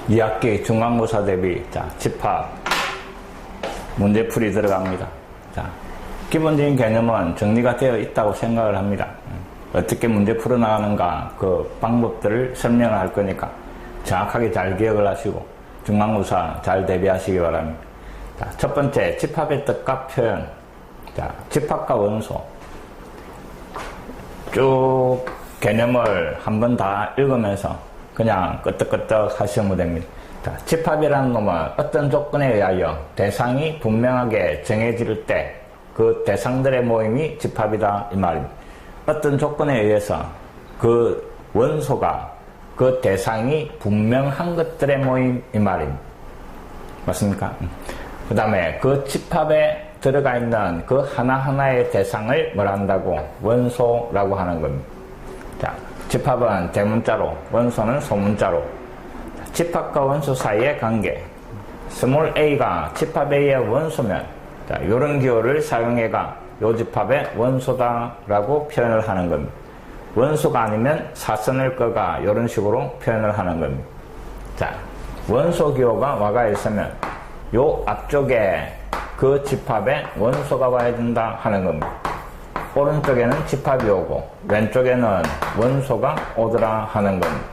2학기 중간고사 대비 집합 문제풀이 들어갑니다. 기본적인 개념은 정리가 되어 있다고 생각을 합니다. 어떻게 문제 풀어나가는가 그 방법들을 설명을 할 거니까 정확하게 잘 기억을 하시고 중간고사 잘 대비하시기 바랍니다. 첫 번째, 집합의 뜻과 표현. 집합과 원소 쭉 개념을 한번 다 읽으면서 그냥 끄떡끄떡 하시면 됩니다. 집합이라는 놈은 어떤 조건에 의하여 대상이 분명하게 정해질 때 그 대상들의 모임이 집합이다 이 말입니다. 어떤 조건에 의해서 그 원소가 그 대상이 분명한 것들의 모임 이 말입니다. 맞습니까? 그 다음에 그 집합에 들어가 있는 그 하나하나의 대상을 뭐라 한다고? 원소라고 하는 겁니다. 집합은 대문자로, 원소는 소문자로. 집합과 원소 사이의 관계. 스몰 a가 집합 a의 원소면 이런 기호를 사용해가 요 집합의 원소다라고 표현을 하는 겁니다. 원소가 아니면 사선을 꺼가 이런 식으로 표현을 하는 겁니다. 원소 기호가 와가 있으면 요 앞쪽에 그 집합에 원소가 와야 된다 하는 겁니다. 오른쪽에는 집합이 오고 왼쪽에는 원소가 오더라 하는 겁니다.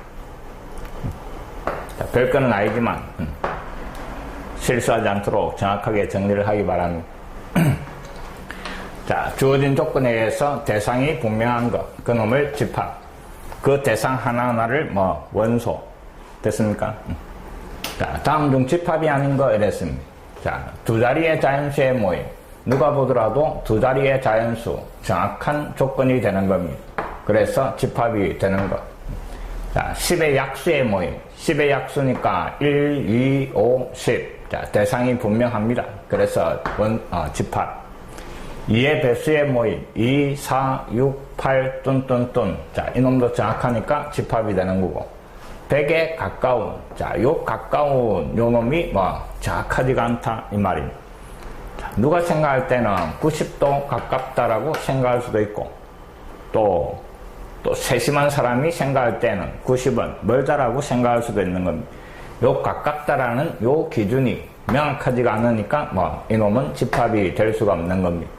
별거는 아니지만 실수하지 않도록 정확하게 정리를 하기 바랍니다. 주어진 조건에 의해서 대상이 분명한 것, 그 놈을 집합, 그 대상 하나하나를 원소 됐습니까? 다음 중 집합이 아닌 거 이랬습니다. 두 자리의 자연수의 모임, 누가 보더라도 두 자리의 자연수, 정확한 조건이 되는 겁니다. 그래서 집합이 되는 것. 10의 약수의 모임, 10의 약수니까 1, 2, 5, 10. 대상이 분명합니다. 그래서 집합. 2의 배수의 모임, 2, 4, 6, 8, 뚠뚠뚠. 이놈도 정확하니까 집합이 되는 거고. 100에 가까운, 요 가까운 요 놈이 정확하지가 않다 이 말입니다. 누가 생각할 때는 90도 가깝다라고 생각할 수도 있고, 또 세심한 사람이 생각할 때는 90은 멀다라고 생각할 수도 있는 겁니다. 요 가깝다라는 요 기준이 명확하지가 않으니까 이놈은 집합이 될 수가 없는 겁니다.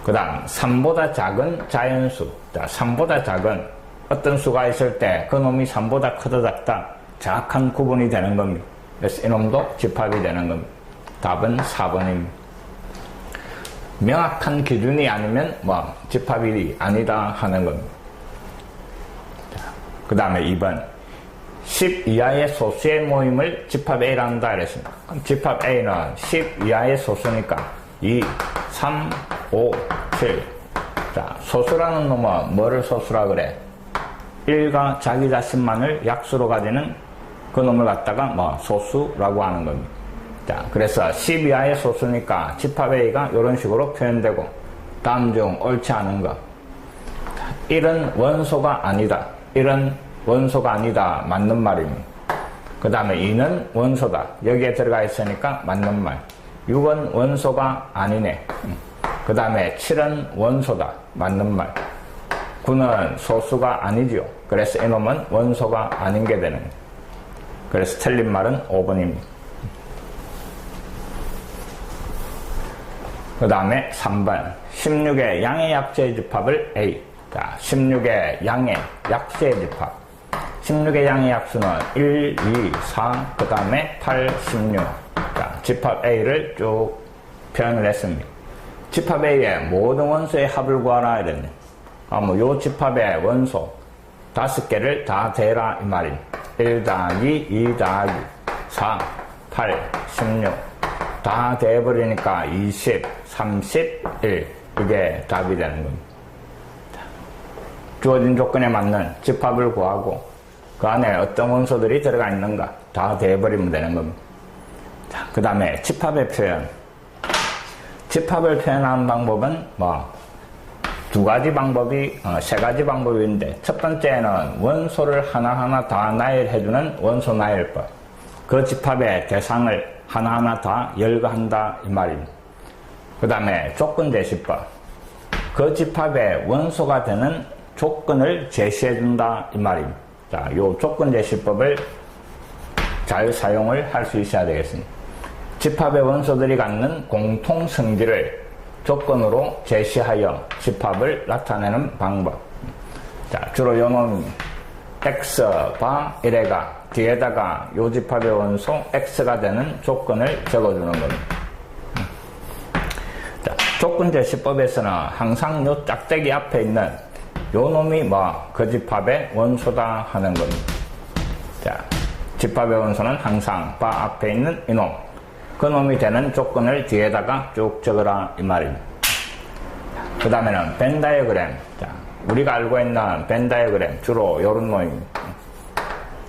그 다음 3보다 작은 자연수. 3보다 작은 어떤 수가 있을 때 그놈이 3보다 크다 작다 정확한 구분이 되는 겁니다. 그래서 이놈도 집합이 되는 겁니다. 답은 4번입니다. 명확한 기준이 아니면 집합이 아니다 하는 겁니다. 그 다음에 2번 10 이하의 소수의 모임을 집합 A라 한다 그랬습니다. 집합 A는 10 이하의 소수니까 2, 3, 5, 7. 소수라는 놈은 뭐를 소수라 그래? 1과 자기 자신만을 약수로 가지는 그 놈을 갖다가 소수라고 하는 겁니다. 그래서 10 이하의 소수니까 집합 A가 이런 식으로 표현되고, 다음 중 옳지 않은 것. 1은 원소가 아니다. 1은 원소가 아니다. 맞는 말입니다. 그 다음에 2는 원소다. 여기에 들어가 있으니까 맞는 말. 6은 원소가 아니네. 그 다음에 7은 원소다. 맞는 말. 9는 소수가 아니죠. 그래서 이놈은 원소가 아닌 게 되는 거예요. 그래서 틀린 말은 5번입니다. 그 다음에 3번 16의 양의 약수의 집합을 A. 16의 양의 약수의 집합. 16의 양의 약수는 1, 2, 4, 그 다음에 8, 16. 집합 A를 쭉 표현을 했습니다. 집합 A의 모든 원소의 합을 구하라 이랬네. 요 집합의 원소 5개를 다 대라 이 말입니다. 1 더하기 2 더하기 4, 8, 16. 다 대해버리니까 20, 31. 이게 답이 되는 겁니다. 주어진 조건에 맞는 집합을 구하고 그 안에 어떤 원소들이 들어가 있는가 다 대해버리면 되는 겁니다. 그 다음에 집합의 표현. 집합을 표현하는 방법은 두 가지 방법이, 세 가지 방법인데, 첫 번째는 원소를 하나하나 다 나열해주는 원소 나열법. 그 집합의 대상을 하나하나 다 열거한다 이 말입니다. 그 다음에 조건 제시법. 그 집합의 원소가 되는 조건을 제시해준다 이 말입니다. 요 조건 제시법을 잘 사용을 할 수 있어야 되겠습니다. 집합의 원소들이 갖는 공통 성질을 조건으로 제시하여 집합을 나타내는 방법. 자, 주로 요놈이 x, 바, 1가 뒤에다가 요 집합의 원소 x가 되는 조건을 적어주는 겁니다. 자, 조건 제시법에서는 항상 요 짝대기 앞에 있는 요 놈이 그 집합의 원소다 하는 겁니다. 자, 집합의 원소는 항상 바 앞에 있는 이놈, 그 놈이 되는 조건을 뒤에다가 쭉 적어라 이 말입니다. 그 다음에는 벤 다이어그램. 자, 우리가 알고 있는 벤 다이어그램 주로 요런 놈입니다.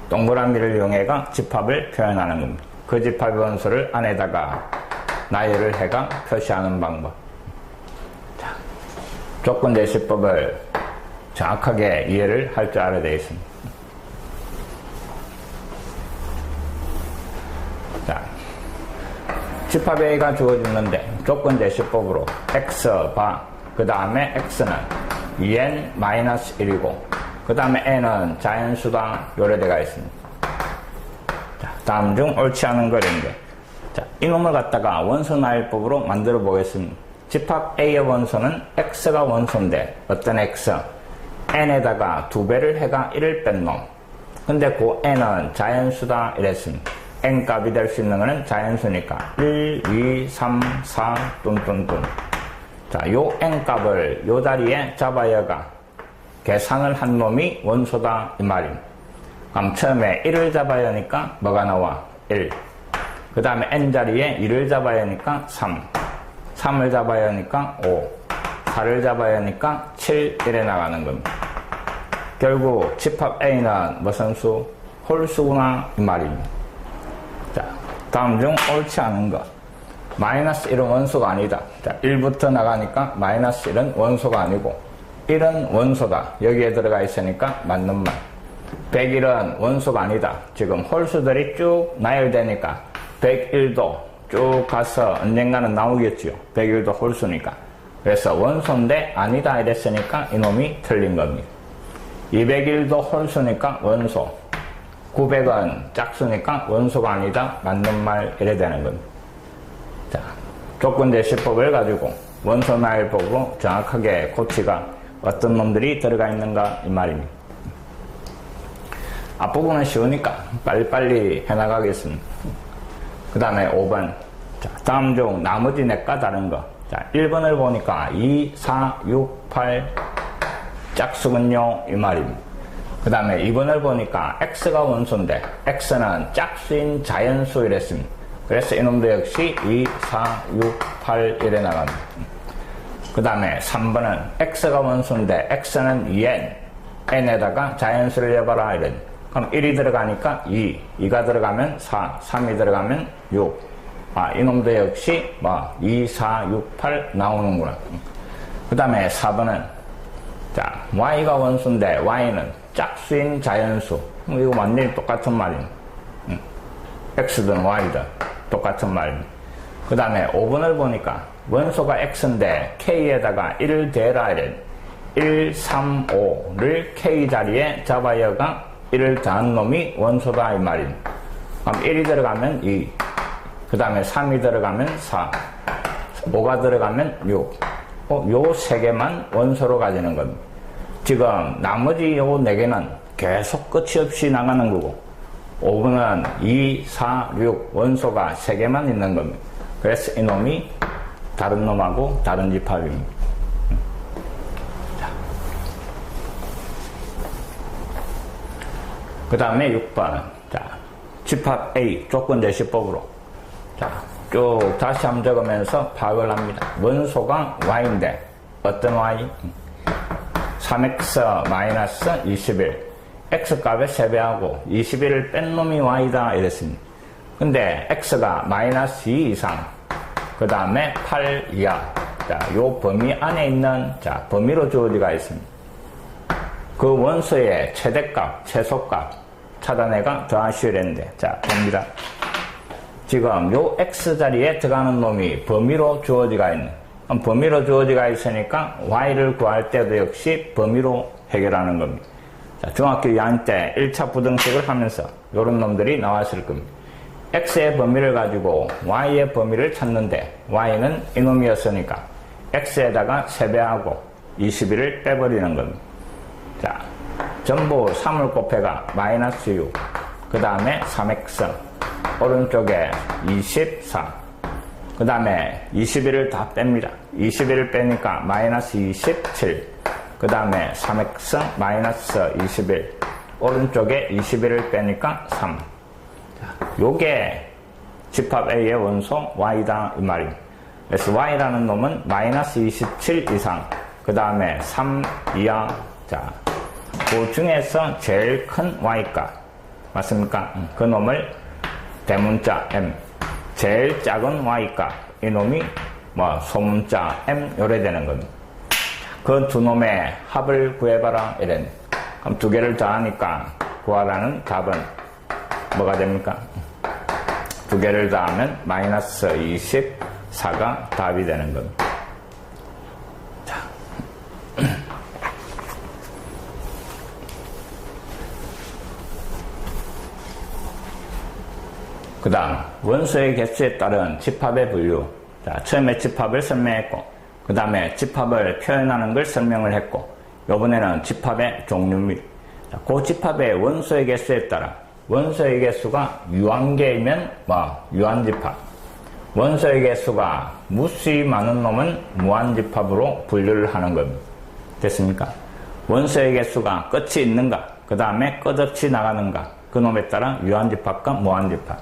동그라미를 이용해가 집합을 표현하는 겁니다. 그 집합의 원소를 안에다가 나열을 해가 표시하는 방법. 자, 조건 제시법을 정확하게 이해를 할 줄 알아야 되겠습니다. 자, 집합 A가 주어지는데 조건 제시법으로 x 바, 그 다음에 x는 2n-1이고 그 다음에 n은 자연수다 요래되어 있습니다. 자, 다음 중 옳지 않은 글인데, 자, 이놈을 갖다가 원소 나열법으로 만들어 보겠습니다. 집합 A의 원소는 x가 원소인데 어떤 x? n에다가 2배를 해가 1을 뺀 놈. 근데 그 n은 자연수다 이랬습니다. n 값이 될 수 있는 것은 자연수니까 1, 2, 3, 4 뚠뚠뚠. 자, 요 n 값을 요 자리에 잡아여가 계산을 한 놈이 원소다 이 말입니다. 그럼 처음에 1을 잡아야 하니까 뭐가 나와? 1. 그 다음에 n 자리에 2를 잡아야 하니까 3. 3을 잡아야 하니까 5. 4를 잡아야 하니까 7 이래 나가는 겁니다. 결국 집합 A는 무슨 수? 홀수구나 이 말입니다. 자, 다음 중 옳지 않은 것. 마이너스 1은 원소가 아니다. 자, 1부터 나가니까 마이너스 1은 원소가 아니고 1은 원소다. 여기에 들어가 있으니까 맞는 말. 101은 원소가 아니다. 지금 홀수들이 쭉 나열되니까 101도 쭉 가서 언젠가는 나오겠지요. 101도 홀수니까. 그래서 원소인데 아니다 이랬으니까 이놈이 틀린 겁니다. 201도 홀수니까 원소. 900은 짝수니까 원소가 아니다. 맞는 말 이래 되는 겁니다. 자, 조건 제시법을 가지고 원소 나열법으로 정확하게 고치가 어떤 놈들이 들어가 있는가 이 말입니다. 앞부분은 쉬우니까 빨리빨리 해나가겠습니다. 그 다음에 5번. 자, 다음 중 나머지 넷과 다른 거. 자, 1번을 보니까 2, 4, 6, 8 짝수군요 이 말입니다. 그 다음에 2번을 보니까 x가 원소인데 x는 짝수인 자연수 이랬습니다. 그래서 이놈도 역시 2, 4, 6, 8 이래 나갑니다. 그 다음에 3번은 x가 원소인데 x는 2n, n에다가 자연수를 해봐라 이래. 그럼 1이 들어가니까 2, 2가 들어가면 4, 3이 들어가면 6. 아, 이놈도 역시 2, 4, 6, 8 나오는구나. 그 다음에 4번은 자, y가 원소인데 y는 짝수인 자연수. 이거 완전히 똑같은 말입니다. x든 y든 똑같은 말입니다. 그 다음에 5번을 보니까 원소가 x인데 k에다가 1을 대라 이래. 1, 3, 5를 k 자리에 잡아여가 1을 더한 놈이 원소다 이 말입니다. 그럼 1이 들어가면 2, 그 다음에 3이 들어가면 4, 5가 들어가면 6. 요 세 개만 원소로 가지는 겁니다. 지금 나머지 요 네 개는 계속 끝이 없이 나가는 거고 5번은 2, 4, 6 원소가 세 개만 있는 겁니다. 그래서 이놈이 다른 놈하고 다른 집합입니다. 그 다음에 6번. 자, 집합 A 조건 제시법으로. 자, 쭉 다시 한번 적으면서 파악을 합니다. 원소가 y인데 어떤 y? 3x 21. x 값의 3배하고 21을 뺀 놈이 y다 이랬습니다. 근데 x가 마이너스 2 이상, 그 다음에 8 이하. 자, 요 범위 안에 있는 자 범위로 주어지가 있습니다. 그 원소의 최대값, 최소값 찾아내가 더하시려는데, 자 봅니다. 지금 요 x 자리에 들어가는 놈이 범위로 주어지가 있는. 그럼 범위로 주어지가 있으니까 y를 구할 때도 역시 범위로 해결하는 겁니다. 자, 중학교 2학년 때 1차 부등식을 하면서 요런 놈들이 나왔을 겁니다. x의 범위를 가지고 y의 범위를 찾는데 y는 이놈이었으니까 x에다가 3배하고 21을 빼버리는 겁니다. 자, 전부 3을 곱해가 마이너스 6, 그 다음에 3x, 오른쪽에 24, 그 다음에 21을 다 뺍니다. 21을 빼니까 마이너스 27, 그 다음에 3x 마이너스 21, 오른쪽에 21을 빼니까 3. 요게 집합 A의 원소 Y다 이 말입니다. 그래서 Y라는 놈은 마이너스 27 이상, 그 다음에 3 이하. 자, 그 중에서 제일 큰 Y값 맞습니까? 그 놈을 대문자 M, 제일 작은 Y값 이놈이 뭐 소문자 M 요래 되는 겁니다. 그 두 놈의 합을 구해봐라 이랬네. 그럼 두 개를 더하니까 구하라는 답은 뭐가 됩니까? 두 개를 더하면 마이너스 24가 답이 되는 겁니다. 자. 그 다음 원소의 개수에 따른 집합의 분류. 자, 처음에 집합을 설명했고 그 다음에 집합을 표현하는 걸 설명을 했고 이번에는 집합의 종류입니다. 자, 그 집합의 원소의 개수에 따라 원소의 개수가 유한계이면 유한집합, 원소의 개수가 무수히 많은 놈은 무한집합으로 분류를 하는 겁니다. 됐습니까? 원소의 개수가 끝이 있는가, 그 다음에 끝없이 나가는가, 그 놈에 따라 유한집합과 무한집합.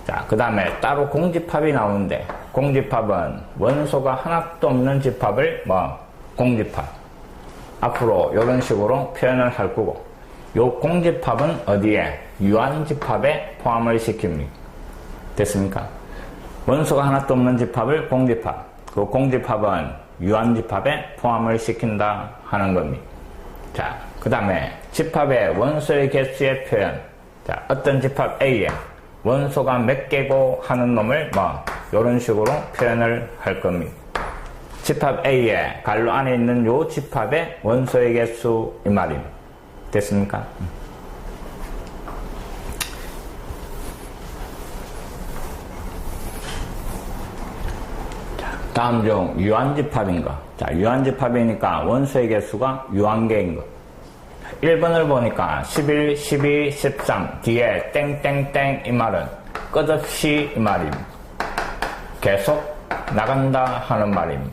자, 그 다음에 따로 공집합이 나오는데 공집합은 원소가 하나도 없는 집합을 공집합, 앞으로 이런 식으로 표현을 할 거고, 요 공집합은 어디에? 유한집합에 포함을 시킵니다. 됐습니까? 원소가 하나도 없는 집합을 공집합, 그 공집합은 유한집합에 포함을 시킨다 하는 겁니다. 자, 그 다음에 집합의 원소의 개수의 표현. 자, 어떤 집합 A에 원소가 몇 개고 하는 놈을 요런 식으로 표현을 할 겁니다. 집합 A에 갈로 안에 있는 요 집합의 원소의 개수 이 말입니다. 됐습니까? 자, 다음 중 유한집합인 거. 자, 유한집합이니까 원소의 개수가 유한계인 거. 1번을 보니까 11, 12, 13 뒤에 땡땡땡 이 말은 끝없이 이 말입니다. 계속 나간다 하는 말입니다.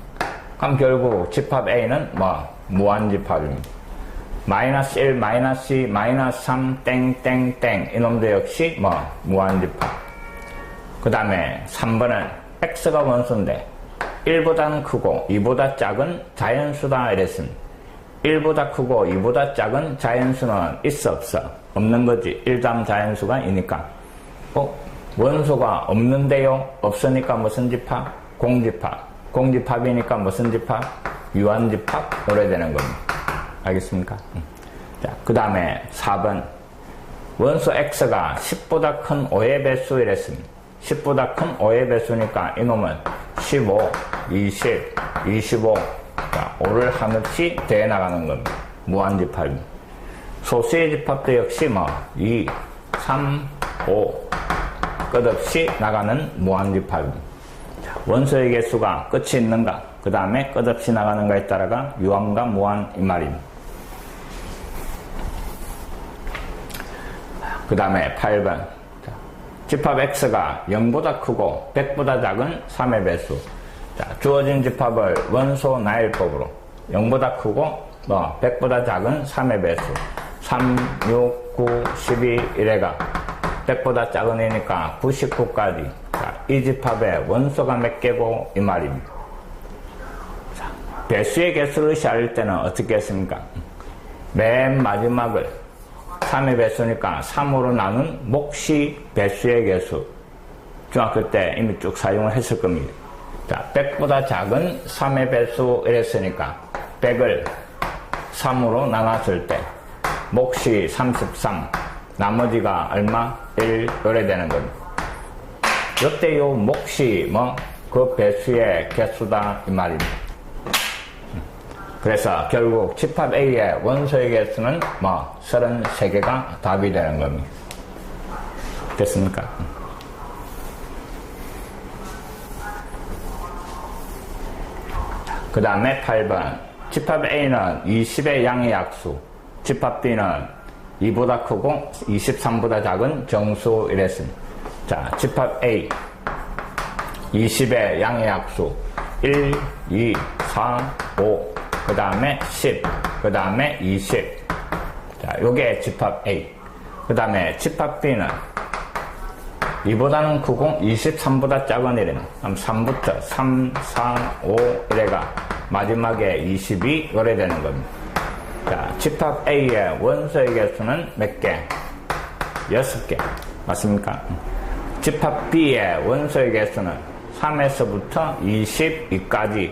그럼 결국 집합 A는 무한집합입니다. 마이너스 1, 마이너스 2, 마이너스 3, 땡땡땡 이놈도 역시 무한집합. 그 다음에 3번은 X가 원소인데 1보다는 크고 2보다 작은 자연수다 이랬습니다. 1보다 크고 2보다 작은 자연수는 있어 없어? 없는 거지. 1다음 자연수가 이니까. 원소가 없는데요? 없으니까 무슨 집합? 공집합. 공집합이니까 무슨 집합? 유한집합 오래되는 겁니다. 알겠습니까? 자, 그 다음에 4번. 원소 X가 10보다 큰 5의 배수 이랬습니다. 10보다 큰 5의 배수니까 이놈은 15, 20, 25, 자, 5를 한없이 더해 나가는 겁니다. 무한집합입니다. 소수의 집합도 역시 2, 3, 5 끝없이 나가는 무한집합입니다. 자, 원소의 개수가 끝이 있는가, 그 다음에 끝없이 나가는가에 따라가 유한과 무한 이 말입니다. 그 다음에 8번. 자, 집합 X가 0보다 크고 100보다 작은 3의 배수. 자, 주어진 집합을 원소 나열법으로 0보다 크고 100보다 작은 3의 배수 3, 6, 9, 12 이래가 100보다 작은 애니까 99까지. 자, 이 집합의 원소가 몇 개고 이 말입니다. 자, 배수의 개수를 시할 때는 어떻게 했습니까? 맨 마지막을 3의 배수니까 3으로 나눈 몫이 배수의 개수. 중학교 때 이미 쭉 사용을 했을 겁니다. 자, 100보다 작은 3의 배수 이랬으니까 100을 3으로 나눴을 때 몫이 33, 나머지가 얼마? 1 요래 되는 겁니다. 이때 요 몫이 그 배수의 개수다 이 말입니다. 그래서 결국 집합 A의 원소의 개수는 33개가 답이 되는 겁니다. 됐습니까? 그 다음에 8번. 집합 A는 20의 양의 약수, 집합 B는 2보다 크고 23보다 작은 정수 이랬습니다. 자, 집합 A 20의 양의 약수 1, 2, 4, 5, 그 다음에 10, 그 다음에 20. 자, 요게 집합 A. 그 다음에 집합 B는 2보다는 크고 23보다 작은 이래는 3부터 3, 4, 5 이래가 마지막에 20이 요래 되는 겁니다. 자, 집합 A의 원소의 개수는 몇 개? 6개. 맞습니까? 집합 B의 원소의 개수는 3에서부터 22까지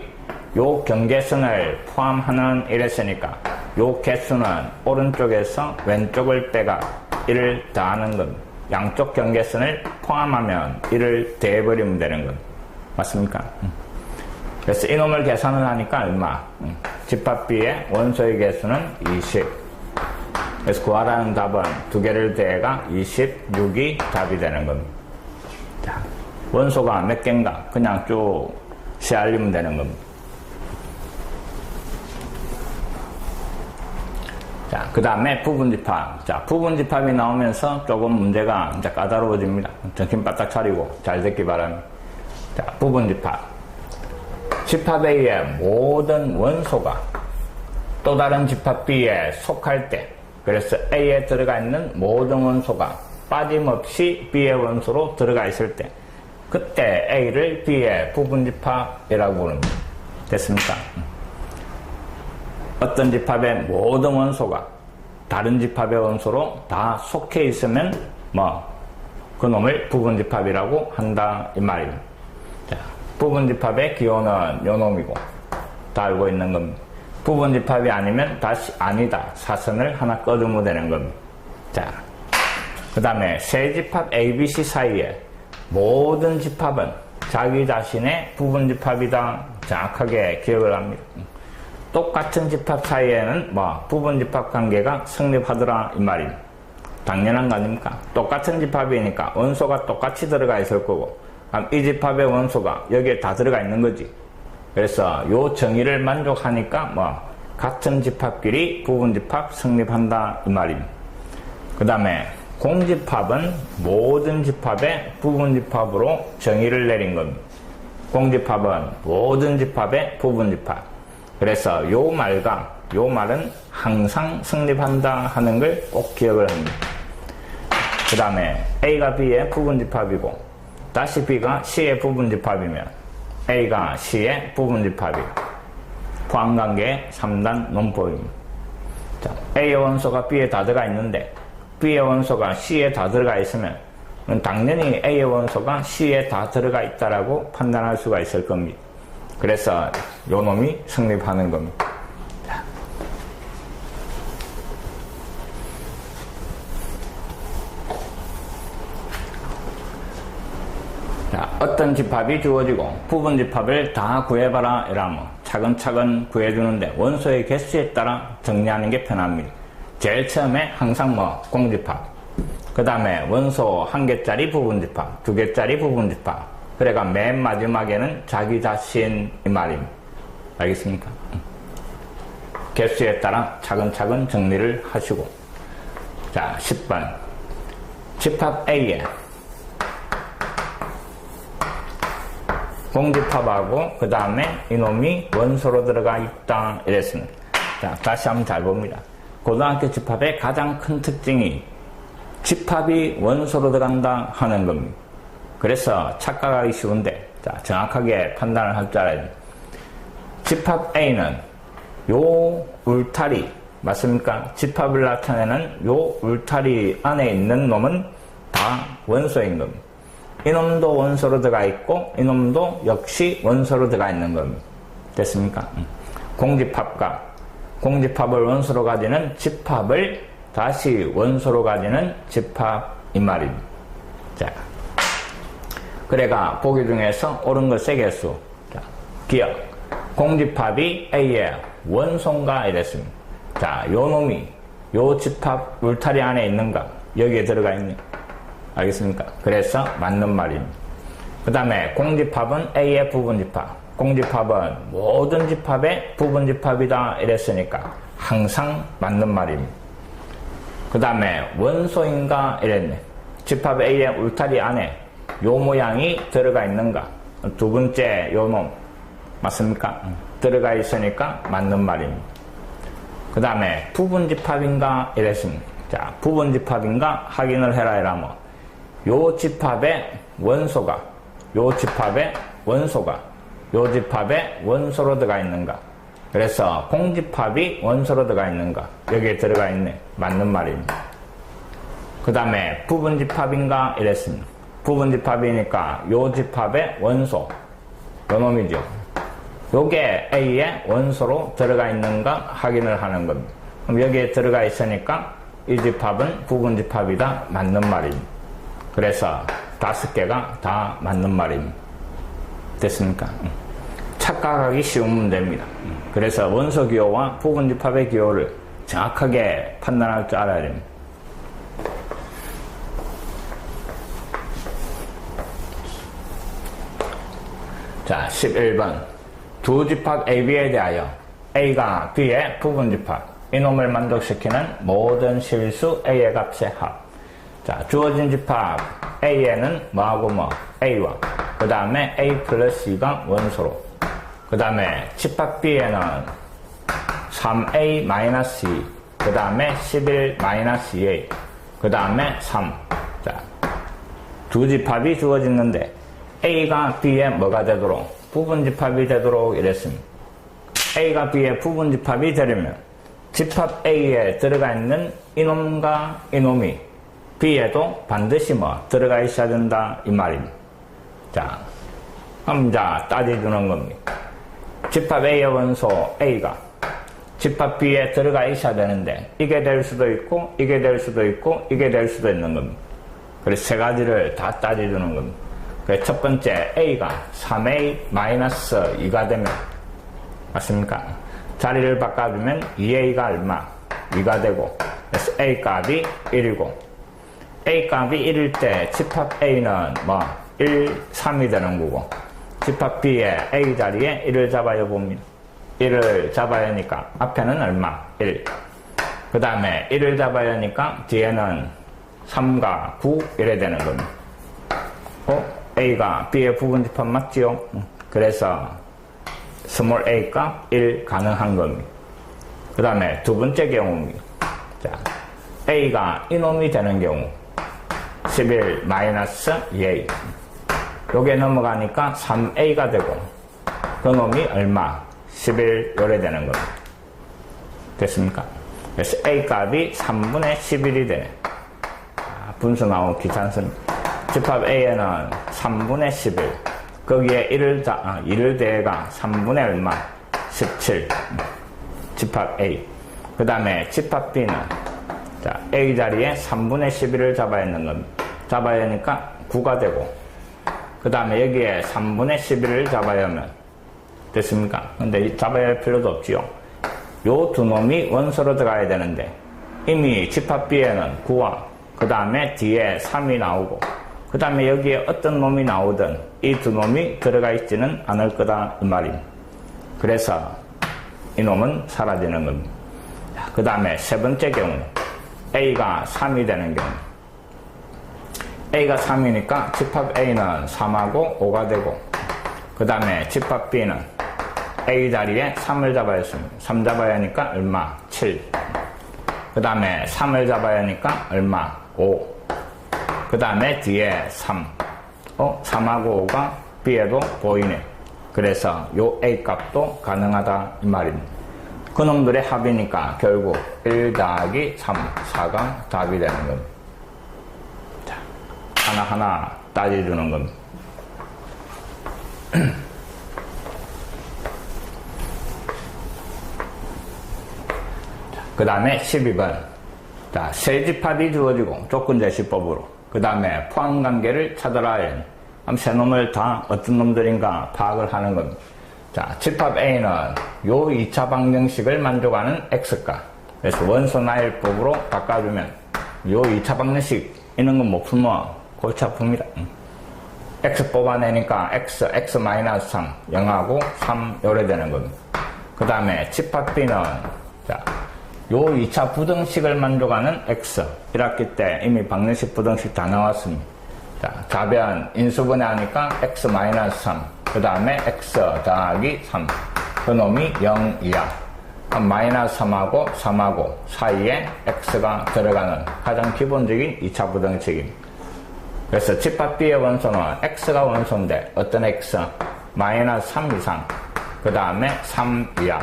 요 경계선을 포함하는 이랬으니까 요 개수는 오른쪽에서 왼쪽을 빼가 1을 더하는 겁니다. 양쪽 경계선을 포함하면 1을 더해버리면 되는 겁니다. 맞습니까? 그래서 이놈을 계산을 하니까 얼마? 집합 B의 원소의 개수는 20. 그래서 구하라는 답은 두 개를 더해가 26이 답이 되는 겁니다. 자, 원소가 몇 개인가? 그냥 쭉 시알리면 되는 겁니다. 자, 그 다음에 부분집합. 자, 부분집합이 나오면서 조금 문제가 이제 까다로워집니다. 정신 바짝 차리고 잘 듣기 바랍니다. 자, 부분집합. 집합 A의 모든 원소가 또 다른 집합 B에 속할 때, 그래서 A에 들어가 있는 모든 원소가 빠짐없이 B의 원소로 들어가 있을 때, 그때 A를 B의 부분집합이라고 부릅니다. 됐습니까? 어떤 집합의 모든 원소가 다른 집합의 원소로 다 속해 있으면 그놈을 부분집합이라고 한다 이 말입니다. 자, 부분집합의 기호는 요놈이고 다 알고 있는 겁니다. 부분집합이 아니면 다시 아니다 사선을 하나 꺼주면 되는 겁니다. 자, 그 다음에 세 집합 ABC 사이에 모든 집합은 자기 자신의 부분집합이다 정확하게 기억을 합니다. 똑같은 집합 사이에는 부분집합 관계가 성립하더라 이 말입니다. 당연한 거 아닙니까? 똑같은 집합이니까 원소가 똑같이 들어가 있을 거고 이 집합의 원소가 여기에 다 들어가 있는 거지. 그래서 요 정의를 만족하니까 같은 집합끼리 부분집합 성립한다 이 말입니다. 그 다음에 공집합은 모든 집합의 부분집합으로 정의를 내린 겁니다. 공집합은 모든 집합의 부분집합. 그래서 요 말은 항상 성립한다 하는 걸 꼭 기억을 합니다. 그 다음에 A가 B의 부분집합이고 다시 B가 C의 부분집합이면 A가 C의 부분집합이고 포함관계의 3단 논법입니다. 자, A의 원소가 B에 다 들어가 있는데 B의 원소가 C에 다 들어가 있으면 당연히 A의 원소가 C에 다 들어가 있다라고 판단할 수가 있을 겁니다. 그래서 요 놈이 성립하는 겁니다. 자, 어떤 집합이 주어지고 부분집합을 다 구해봐라 이러면 차근차근 구해주는데 원소의 개수에 따라 정리하는 게 편합니다. 제일 처음에 항상 공집합, 그 다음에 원소 1개짜리 부분집합, 2개짜리 부분집합, 그래가 맨 마지막에는 자기 자신 이 말입니다. 알겠습니까? 개수에 따라 차근차근 정리를 하시고. 자, 10번. 집합 A에 공집합하고 그 다음에 이놈이 원소로 들어가 있다 이랬습니다. 자, 다시 한번 잘 봅니다. 고등학교 집합의 가장 큰 특징이 집합이 원소로 들어간다 하는 겁니다. 그래서 착각하기 쉬운데 자, 정확하게 판단을 할 줄 알아야 됩니다. 집합 A는 요 울타리 맞습니까? 집합을 나타내는 요 울타리 안에 있는 놈은 다 원소인 겁니다. 이놈도 원소로 들어가 있고 이놈도 역시 원소로 들어가 있는 겁니다. 됐습니까? 공집합과 공집합을 원소로 가지는 집합을 다시 원소로 가지는 집합 이 말입니다. 자, 그래가 보기 중에서 옳은 거 세 개수. 자, 기억. 공집합이 A의 원소인가 이랬습니다. 자, 요 놈이 요 집합 울타리 안에 있는가? 여기에 들어가 있니? 알겠습니까? 그래서 맞는 말입니다. 그 다음에 공집합은 A의 부분집합. 공집합은 모든 집합의 부분집합이다 이랬으니까 항상 맞는 말입니다. 그 다음에 원소인가 이랬네. 집합 A의 울타리 안에 요 모양이 들어가 있는가? 두 번째 요 놈 맞습니까? 들어가 있으니까 맞는 말입니다. 그 다음에 부분집합인가 이랬습니다. 자, 부분집합인가 확인을 해라 이라면 요 집합의 원소가 요 집합의 원소로 들어가 있는가? 그래서 공집합이 원소로 들어가 있는가? 여기에 들어가 있네. 맞는 말입니다. 그 다음에 부분집합인가 이랬습니다. 부분집합이니까 요 집합의 원소 요 놈이죠. 요게 A의 원소로 들어가 있는가 확인을 하는 겁니다. 그럼 여기에 들어가 있으니까 이 집합은 부분집합이다. 맞는 말입니다. 그래서 5개가 다 맞는 말입니다. 됐습니까? 착각하기 쉬운 문제입니다. 그래서 원소 기호와 부분집합의 기호를 정확하게 판단할 줄 알아야 됩니다. 자, 11번. 두 집합 AB에 대하여 A가 B의 부분집합, 이놈을 만족시키는 모든 실수 A의 값의 합. 자, 주어진 집합 A에는 뭐하고 뭐? A와 그 다음에 A 플러스 2가 원소로, 그 다음에 집합 B에는 3A 마이너스 2, 그 다음에 11 마이너스 2A, 그 다음에 3. 자, 두 집합이 주어지는데 A가 B의 뭐가 되도록? 부분집합이 되도록 이랬습니다. A가 B의 부분집합이 되려면 집합 A에 들어가 있는 이놈과 이놈이 B에도 반드시 뭐 들어가 있어야 된다 이 말입니다. 자, 그럼 자 따져주는 겁니다. 집합 A의 원소 A가 집합 B에 들어가 있어야 되는데 이게 될 수도 있고 이게 될 수도 있고 이게 될 수도 있는 겁니다. 그래서 세 가지를 다 따져주는 겁니다. 그래서 첫 번째 A가 3A-2가 되면 맞습니까? 자리를 바꿔주면 2A가 얼마? 2가 되고, 그래서 A 값이 1이고, A 값이 1일 때 집합 A는 뭐 1, 3이 되는 거고, 집합 B의 A 자리에 1을 잡아야 봅니다. 1을 잡아야 하니까 앞에는 얼마? 1. 그 다음에 1을 잡아야 하니까 뒤에는 3과 9 이래 되는 겁니다. A가 B의 부분집합 맞지요? 그래서 스몰 a 값 1 가능한 겁니다. 그 다음에 두 번째 경우입니다. 자, A가 이놈이 되는 경우 11 마이너스 2A, 요게 넘어가니까 3A가 되고 그 놈이 얼마? 11 요래 되는 겁니다. 됐습니까? 그래서 A 값이 3분의 11이 되네. 분수 나오기 귀찮습니다. 집합 A에는 3분의 11, 거기에 1을 대가 3분의 얼마? 17. 집합 A. 그 다음에 집합 B는 자, A 자리에 3분의 11을 잡아야 하는 겁니다. 잡아야 하니까 9가 되고, 그 다음에 여기에 3분의 11을 잡아야 하면 됐습니까? 근데 잡아야 할 필요도 없지요. 요 두 놈이 원소로 들어가야 되는데 이미 집합 B에는 9와 그 다음에 뒤에 3이 나오고 그 다음에 여기에 어떤 놈이 나오든 이 두 놈이 들어가 있지는 않을 거다 이 말입니다. 그래서 이 놈은 사라지는 겁니다. 그 다음에 세 번째 경우 A가 3이 되는 경우, A가 3이니까 집합 A는 3하고 5가 되고, 그 다음에 집합 B는 A 자리에 3을 잡아야 했습니다. 3 잡아야 하니까 얼마? 7. 그 다음에 3을 잡아야 하니까 얼마? 5. 그 다음에 뒤에 3. 3하고 5가 B에도 보이네. 그래서 요 A 값도 가능하다 이 말입니다. 그놈들의 합이니까 결국 1 더하기 3, 4가 답이 되는 겁니다. 자, 하나하나 따져주는 겁니다. 그 다음에 12번. 자, 세 집합이 주어지고 조건제시법으로 그 다음에 포함관계를 찾아라. 그럼 세 놈을 다 어떤 놈들인가 파악을 하는 겁니다. 자, 집합 A는 요 2차 방정식을 만족하는 X가, 그래서 원소 나열법으로 바꿔주면 요 2차 방정식 이런 건 못 풀면 골치 아픕니다. x 뽑아내니까 x 마이너스 3, 0하고 3 요래 되는 겁니다. 그 다음에 집합 b는 자, 요 2차 부등식을 만족하는 x 1학기 때 이미 방정식 부등식 다 나왔습니다. 자, 좌변 인수분해 하니까 x 마이너스 3, 그 다음에 x 더하기 3, 그 놈이 0 이하. 마이너스 3하고 3하고 사이에 x가 들어가는 가장 기본적인 2차 부등식입니다. 그래서 집합 b의 원소는 x가 원소인데 어떤 x? 마이너스 3 이상, 그 다음에 3 이하.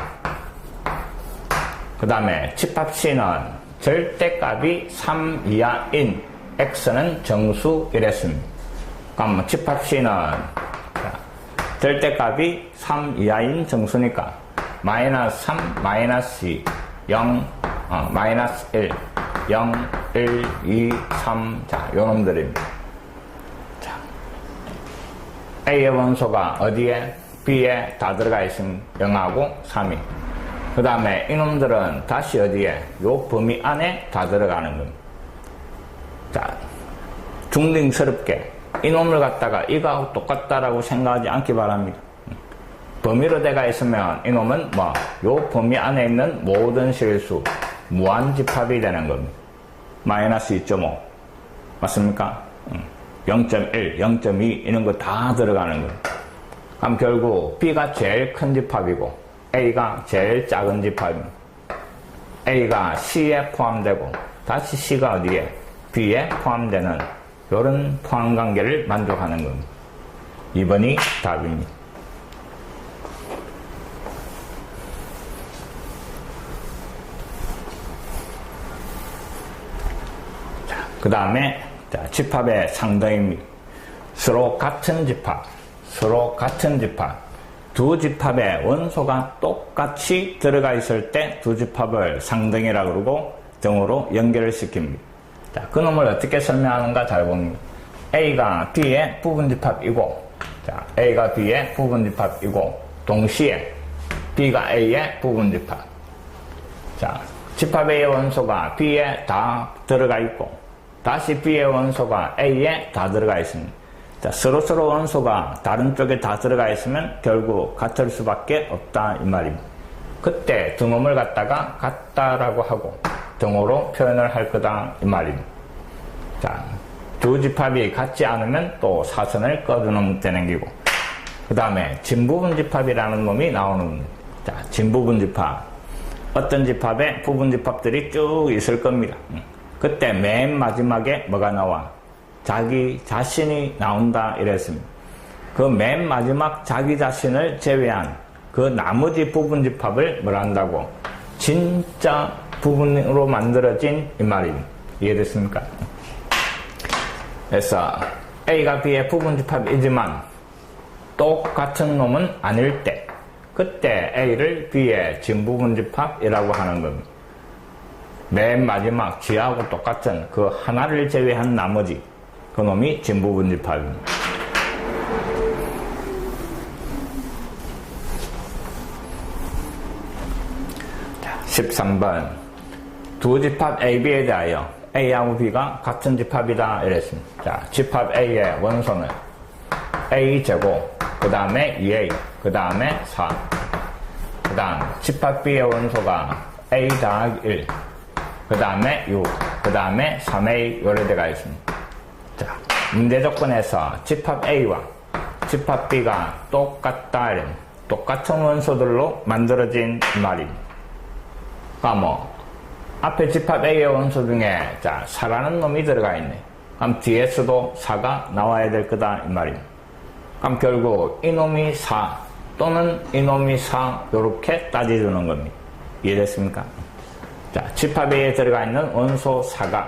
그 다음에 집합 c는 절대값이 3 이하인 x는 정수 이랬습니다. 그럼 집합 c는 절대값이 3 이하인 정수니까 마이너스 3, 마이너스 2, 0, 마이너스 1, 0, 1, 2, 3, 자, 요 놈들입니다. 자, A의 원소가 어디에? B에 다 들어가 있으면 0하고 3이. 그 다음에 이놈들은 다시 어디에? 요 범위 안에 다 들어가는 겁니다. 자, 중딩스럽게 이놈을 갖다가 이거하고 똑같다라고 생각하지 않기 바랍니다. 범위로 돼가 있으면 이놈은 뭐 요 범위 안에 있는 모든 실수 무한집합이 되는 겁니다. 마이너스 2.5 맞습니까? 0.1, 0.2 이런 거 다 들어가는 거예요. 그럼 결국 B가 제일 큰 집합이고 A가 제일 작은 집합입니다. A가 C에 포함되고 다시 C가 어디에? B에 포함되는 이런 포함관계를 만족하는 겁니다. 2번이 답입니다. 그 다음에 집합의 상등입니다. 서로 같은 집합, 두 집합의 원소가 똑같이 들어가 있을 때 두 집합을 상등이라고 그러고 등으로 연결을 시킵니다. 자, 그 놈을 어떻게 설명하는가 잘 봅니다. A가 B의 부분집합이고, 자, A가 B의 부분집합이고, 동시에 B가 A의 부분집합. 자, 집합 A의 원소가 B에 다 들어가 있고, 다시 B의 원소가 A에 다 들어가 있습니다. 자, 서로 원소가 다른 쪽에 다 들어가 있으면 결국 같을 수밖에 없다 이 말입니다. 그때 두 놈을 갖다가 같다라고 하고 등호로 표현을 할 거다 이 말입니다. 자, 두 집합이 같지 않으면 또 사선을 꺼두면 되는 기고, 그 다음에 진부분집합이라는 놈이 나오는 겁니다. 자, 진부분집합, 어떤 집합에 부분집합들이 쭉 있을 겁니다. 그때 맨 마지막에 뭐가 나와? 자기 자신이 나온다 이랬습니다. 그 맨 마지막 자기 자신을 제외한 그 나머지 부분집합을 뭘 한다고? 진짜 부분으로 만들어진 이 말입니다. 이해됐습니까? 그래서 A가 B의 부분집합이지만 똑같은 놈은 아닐 때, 그때 A를 B의 진부분집합이라고 하는 겁니다. 맨 마지막 G하고 똑같은 그 하나를 제외한 나머지 그 놈이 진부분집합입니다. 자, 13번 두 집합 A, B에 대하여 A하고 B가 같은 집합이다 이랬습니다. 자, 집합 A의 원소는 A제곱, 그 다음에 2A, 그 다음에 4. 그 다음 집합 B의 원소가 A 더하기 1, 그 다음에 6, 그 다음에 3A 요래대가 있습니다. 자, 문제 조건에서 집합 A와 집합 B가 똑같다 이런 똑같은 원소들로 만들어진 말입니다. 앞에 집합 A의 원소 중에 자, 4라는 놈이 들어가 있네. 그럼 뒤에서도 4가 나와야 될 거다 이 말입니다. 그럼 결국 이놈이 4 또는 이놈이 4 요렇게 따져주는 겁니다. 이해됐습니까? 자, 집합 A에 들어가 있는 원소 4가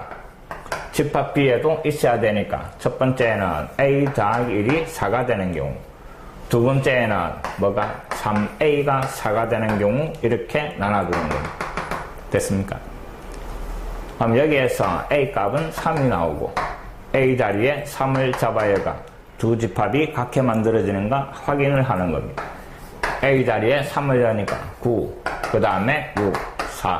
집합 B에도 있어야 되니까 첫 번째는 A 더하기 1이 4가 되는 경우, 두 번째는 뭐가 3A가 4가 되는 경우 이렇게 나눠주는 겁니다. 됐습니까? 그럼 여기에서 A 값은 3이 나오고 A 자리에 3을 잡아야가 두 집합이 같게 만들어지는가 확인을 하는 겁니다. A 자리에 3을 넣으니까 9, 그 다음에 6, 4.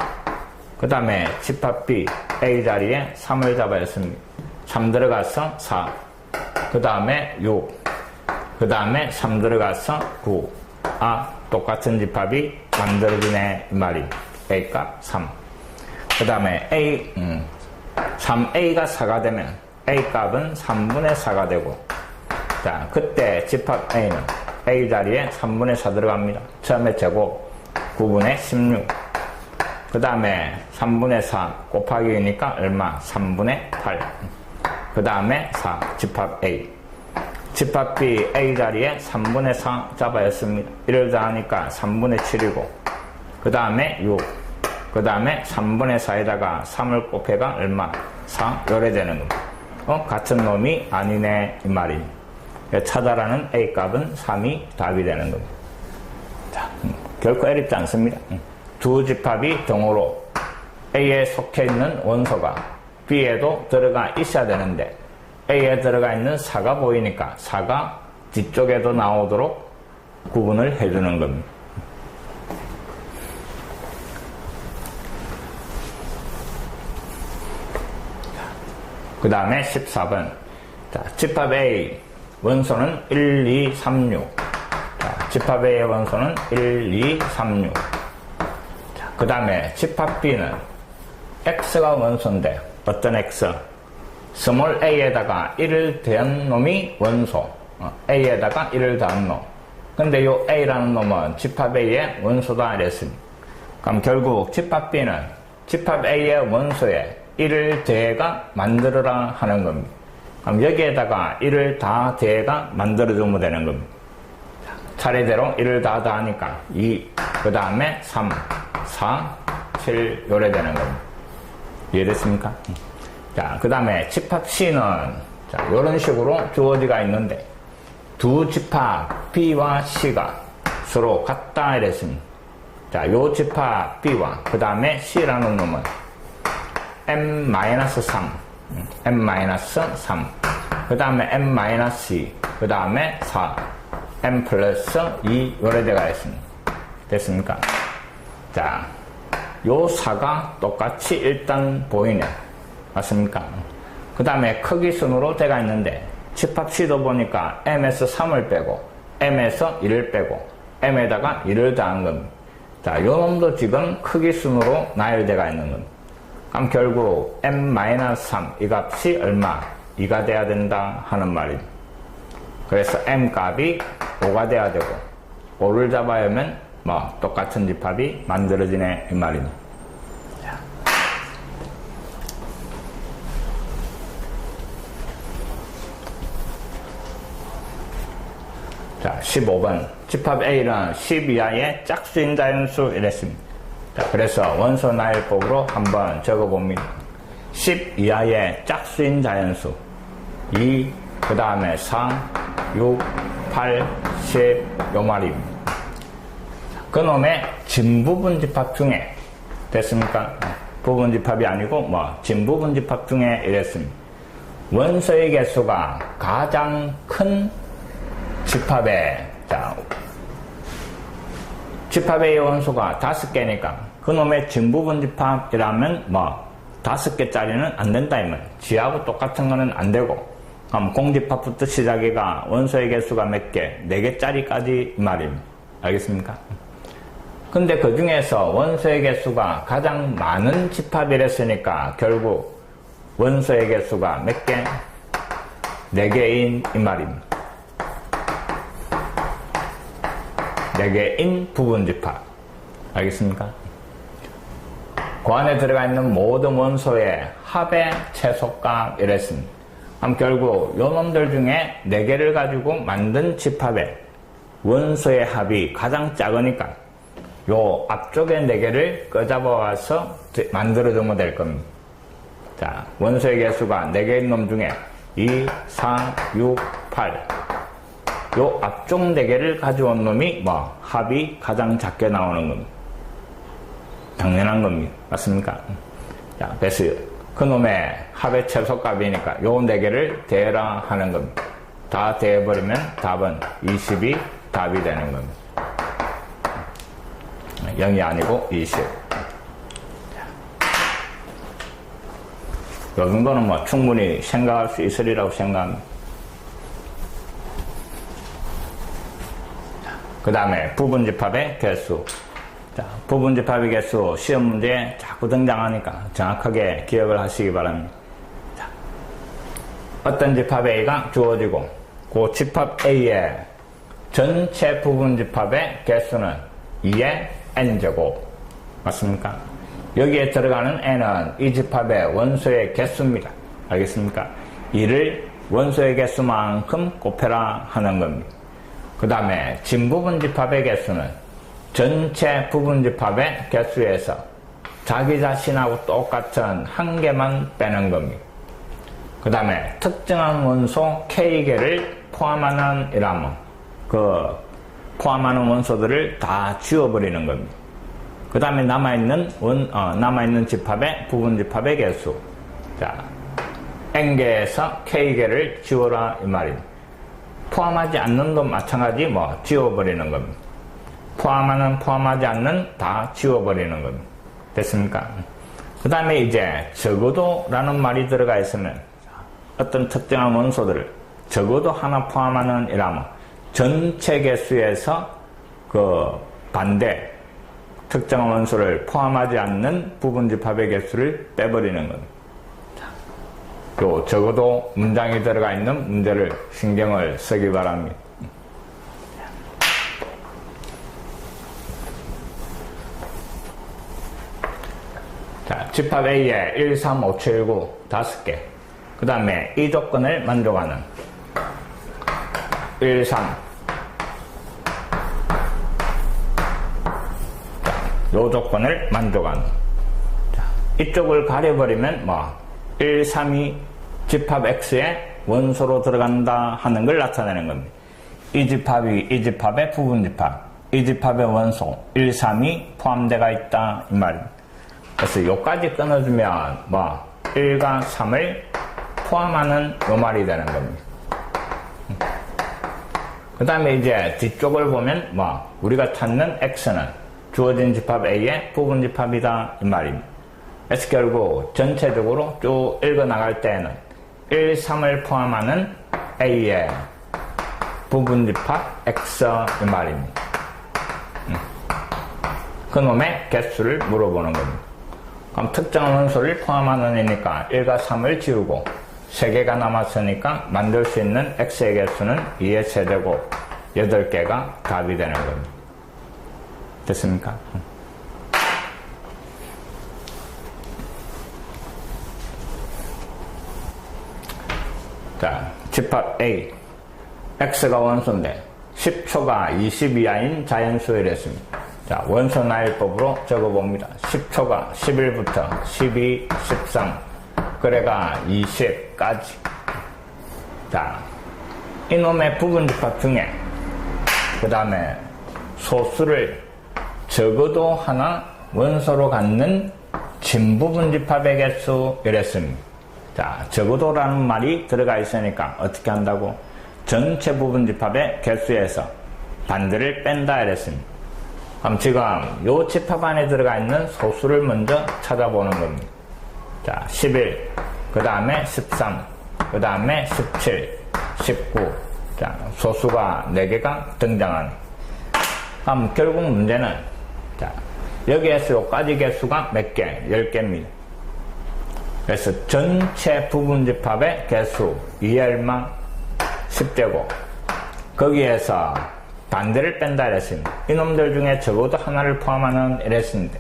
그 다음에 집합 B, A 자리에 3을 잡아였습니다. 3 들어가서 4. 그 다음에 6. 그 다음에 3 들어가서 9. 똑같은 집합이 만들어지네 이 말이. A값 3. 그 다음에 3A가 4가 되면 A값은 3분의 4가 되고, 자, 그때 집합 A는 A 자리에 3분의 4 들어갑니다. 처음에 제곱 9분의 16. 그 다음에 3분의 4 곱하기 2니까 얼마? 3분의 8. 그 다음에 4 집합 A. 집합 B A 자리에 3분의 4 잡아였습니다. 이를 더하니까 3분의 7이고, 그 다음에 6. 그 다음에 3분의 4에다가 3을 곱해가 얼마? 4. 요래 되는 거. 같은 놈이 아니네 이 말이. 찾아라는 A 값은 3이 답이 되는 겁니다. 자, 결코 어렵지 않습니다. 두 집합이 등호로 A에 속해 있는 원소가 B에도 들어가 있어야 되는데 A에 들어가 있는 4가 보이니까 4가 뒤쪽에도 나오도록 구분을 해주는 겁니다. 그 다음에 14번. 자, 집합 A 원소는 1, 2, 3, 6. 자, 집합 A의 원소는 1, 2, 3, 6. 자, 그 다음에 집합 B는 X가 원소인데 어떤 X? 스몰 a에다가 1을 더한 놈이 원소. A에다가 1을 더한 놈. 근데 요 A라는 놈은 집합 A의 원소다 이랬습니다. 그럼 결국 집합 B는 집합 A의 원소에 1을 더해가 만들어라 하는 겁니다. 그럼 여기에다가 1을 다 더해가 만들어주면 되는 겁니다. 차례대로 1을 다 더하니까 2, 그 다음에 3, 4, 7 요래 되는 겁니다. 이해됐습니까? 자, 그 다음에 집합 C는 자, 이런 식으로 주어지가 있는데 두 집합 B와 C가 서로 같다 이랬습니다. 자, 요 집합 B와 그 다음에 C라는 놈은 m-3, m-3, 그 다음에 m-2, 그 다음에 4, m 플러스 2 요래대가 있습니다. 됐습니까? 자, 요 4가 똑같이 일단 보이네. 맞습니까? 그 다음에 크기 순으로 돼가 있는데 집합 C도 보니까 m에서 3을 빼고 m에서 1을 빼고 m에다가 1을 더한 겁니다. 자, 요 놈도 지금 크기 순으로 나열돼가 있는 겁니다. 그럼 결국 m-3 이 값이 얼마? 2가 돼야 된다 하는 말입니다. 그래서 m 값이 5가 돼야 되고 5를 잡아야 하면 뭐 똑같은 집합이 만들어지네 이 말입니다. 자, 15번. 집합 A는 10 이하의 짝수인 자연수 이랬습니다. 자, 그래서 원소 나열법으로 한번 적어봅니다. 10 이하의 짝수인 자연수 2, 그 다음에 4, 6, 8, 10 요 말입니다. 그놈의 진부분 집합 중에 됐습니까? 부분 집합이 아니고 뭐 진부분 집합 중에 이랬습니다. 원소의 개수가 가장 큰 집합에 자, 집합의 원소가 5개니까 그놈의 진부분 집합이라면 뭐 5개짜리는 안 된다 이면 지하고 똑같은 거는 안 되고 그럼 공집합부터 시작해가 원소의 개수가 몇 개? 4개짜리까지 말입니다. 알겠습니까? 근데 그 중에서 원소의 개수가 가장 많은 집합이랬으니까 결국 원소의 개수가 몇 개? 4개인 이 말입니다. 4개인 부분집합. 알겠습니까? 그 안에 들어가 있는 모든 원소의 합의 최소값 이랬습니다. 그럼 결국 요 놈들 중에 4개를 가지고 만든 집합의 원소의 합이 가장 작으니까 요 앞쪽에 4개를 끄잡아와서 만들어주면 될 겁니다. 자, 원소의 개수가 4개인 놈 중에 2, 4, 6, 8 요 앞쪽 4개를 가져온 놈이 뭐 합이 가장 작게 나오는 겁니다. 당연한 겁니다. 맞습니까? 자, 그래서 그 놈의 합의 최소값이니까 요 4개를 대라 하는 겁니다. 다 대해버리면 답은 20이 답이 되는 겁니다. 0이 아니고 20. 그 정도는 뭐 충분히 생각할 수 있으리라고 생각합니다. 그 다음에 부분집합의 개수. 자, 부분집합의 개수 시험 문제에 자꾸 등장하니까 정확하게 기억을 하시기 바랍니다. 자, 어떤 집합 A가 주어지고 그 집합 A의 전체 부분집합의 개수는 2의 n제곱. 맞습니까? 여기에 들어가는 n은 이 집합의 원소의 개수입니다. 알겠습니까? 이를 원소의 개수만큼 곱해라 하는 겁니다. 그 다음에 진부분집합의 개수는 전체 부분집합의 개수에서 자기 자신하고 똑같은 한 개만 빼는 겁니다. 그 다음에 특정한 원소 K개를 포함하는 이라면 그 포함하는 원소들을 다 지워버리는 겁니다. 그 다음에 남아있는 집합의 부분집합의 개수. 자, n개에서 K개를 지워라 이 말입니다. 포함하지 않는 도 마찬가지 지워버리는 겁니다. 포함하지 않는 다 지워버리는 겁니다. 됐습니까? 그 다음에 이제 적어도라는 말이 들어가 있으면 어떤 특정한 원소들을 적어도 하나 포함하는 이라면 전체 개수에서 그 반대 특정한 원소를 포함하지 않는 부분집합의 개수를 빼버리는 겁니다. 또 적어도 문장에 들어가 있는 문제를 신경을 쓰기 바랍니다. 자, 집합 A에 1, 3, 5, 7, 9 5개. 그 다음에 이 조건을 만족하는 1, 3. 자, 요 조건을 만족하는. 자, 이쪽을 가려버리면 1, 3이 집합 X의 원소로 들어간다 하는 걸 나타내는 겁니다. 이 집합의 부분집합, 이 집합의 원소 1, 3이 포함되어 있다 이 말입니다. 그래서 요까지 끊어주면 1과 3을 포함하는 요 말이 되는 겁니다. 그 다음에 이제 뒤쪽을 보면 우리가 찾는 X는 주어진 집합 A의 부분집합이다 이 말입니다. 그래서 결국 전체적으로 쭉 읽어나갈 때에는 1, 3을 포함하는 A의 부분집합 X 이 말입니다. 그놈의 개수를 물어보는 겁니다. 그럼 특정한 원소를 포함하는 애니까 1과 3을 지우고 3개가 남았으니까 만들 수 있는 X의 개수는 2의 세제곱 8개가 답이 되는 겁니다. 됐습니까? 자, 집합 A. X가 원소인데 10초가 20 이하인 자연수이랬습니다. 자, 원소 나열법으로 적어봅니다. 10초가 11부터 12, 13, 그래가 20까지. 자, 이놈의 부분집합 중에 그 다음에 소수를 적어도 하나 원소로 갖는 진부분집합의 개수 이랬습니다. 자, 적어도라는 말이 들어가 있으니까 어떻게 한다고? 전체 부분집합의 개수에서 반대를 뺀다 이랬습니다. 그럼 지금 요 집합 안에 들어가 있는 소수를 먼저 찾아보는 겁니다. 자, 11, 그 다음에 13, 그 다음에 17, 19. 자, 소수가 4개가 등장하는. 그럼 결국 문제는, 자, 여기에서 요까지 개수가 몇 개? 10개입니다. 그래서 전체 부분집합의 개수 2의 얼마? 10제곱. 거기에서 반대를 뺀다 이랬습니다. 이놈들 중에 적어도 하나를 포함하는 이랬습니다.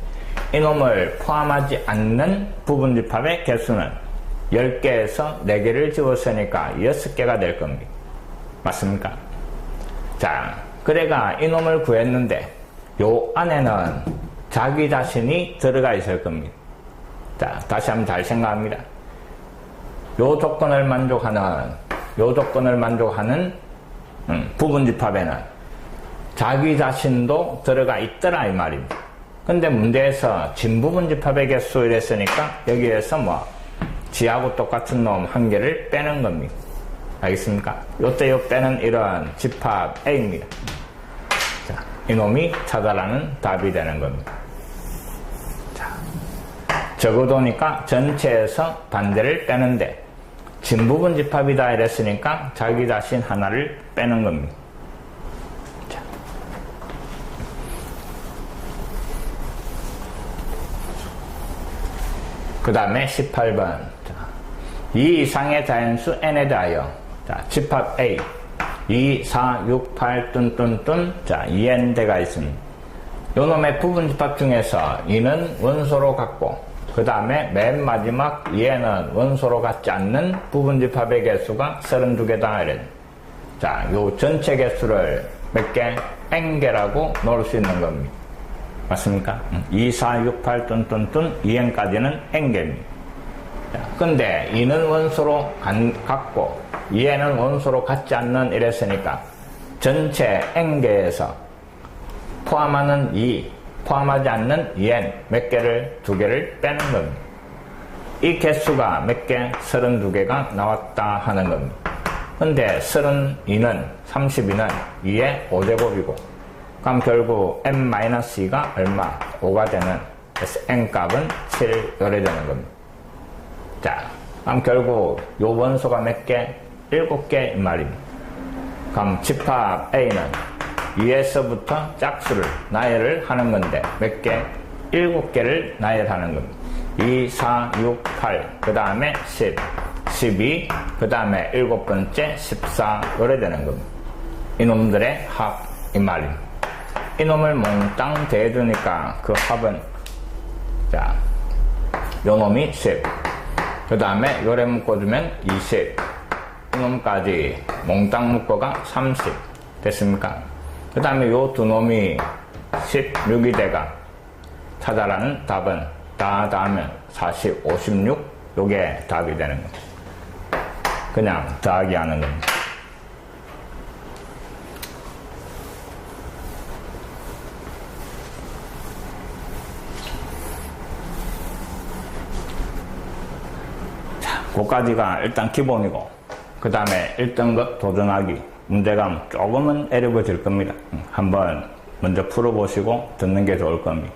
이놈을 포함하지 않는 부분집합의 개수는 10개에서 4개를 지웠으니까 6개가 될 겁니다. 맞습니까? 자, 그래가 이놈을 구했는데 요 안에는 자기 자신이 들어가 있을 겁니다. 자, 다시 한번 잘 생각합니다. 요 조건을 만족하는 부분집합에는 자기 자신도 들어가 있더라 이 말입니다. 근데 문제에서 진부분집합의 개수 이랬으니까 여기에서 지하고 똑같은 놈 한 개를 빼는 겁니다. 알겠습니까? 요때 요 빼는 이런 집합 A입니다. 자, 이놈이 찾아라는 답이 되는 겁니다. 자, 적어도니까 전체에서 반대를 빼는데 진부분 집합이다 이랬으니까 자기 자신 하나를 빼는 겁니다. 그 다음에 18번. 이 이상의 자연수 n에 대하여 집합 A 2, 4, 6, 8 뚠뚠뚠 2n대가 있습니다. 요놈의 부분 집합 중에서 2는 원소로 같고 그 다음에 맨 마지막 2n은 원소로 같지 않는 부분 집합의 개수가 32개다 이래. 요 전체 개수를 몇 개? n개라고 놓을 수 있는 겁니다. 맞습니까? 2, 4, 6, 8 뚠뚠뚠 2n까지는 n개입니다. 근데 2는 원소로 같고 2n은 원소로 같지 않는 이랬으니까 전체 n개에서 포함하는 2, 포함하지 않는 2n 몇 개를? 2개를 빼는 겁니다. 이 개수가 몇 개? 32개가 나왔다 하는 겁니다. 근데 32는 32는 2의 5제곱이고 그럼 결국 n-2가 얼마? 5가 되는 그래서 n 값은 7 이래 되는 겁니다. 그럼 결국 요 원소가 몇 개? 7개 이 말입니다. 그럼 집합 A는 2에서부터 짝수를 나열을 하는 건데 몇 개? 7개를 나열하는 겁니다. 2, 4, 6, 8, 그 다음에 10, 12, 그 다음에 7번째 14 이래 되는 겁니다. 이놈들의 합 이 말입니다. 이놈을 몽땅 대두니까 그 합은 요놈이 10, 그 다음에 요래 묶어주면 20, 이놈까지 몽땅 묶어가 30 됐습니까? 그 다음에 요 두 놈이 16이 돼가 찾아라는 답은 다 하면 40, 56 요게 답이 되는 겁니다. 그냥 더하기 하는 겁니다. 그까지가 일단 기본이고 그 다음에 1등급 도전하기 문제감 조금은 어려워질 겁니다. 한번 먼저 풀어보시고 듣는 게 좋을 겁니다.